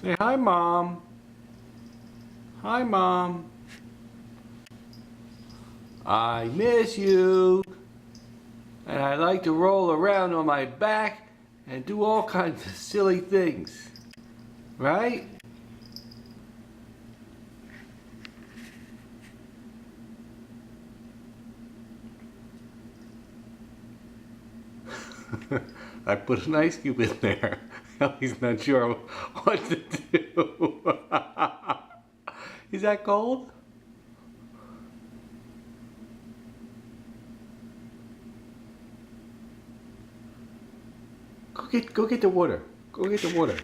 Say hi, Mom. Hi, Mom. I miss you. And I like to roll around on my back and do all kinds of silly things. Right? I put an ice cube in there. He's not sure what to do. Is that cold? Go get the water. Go get the water.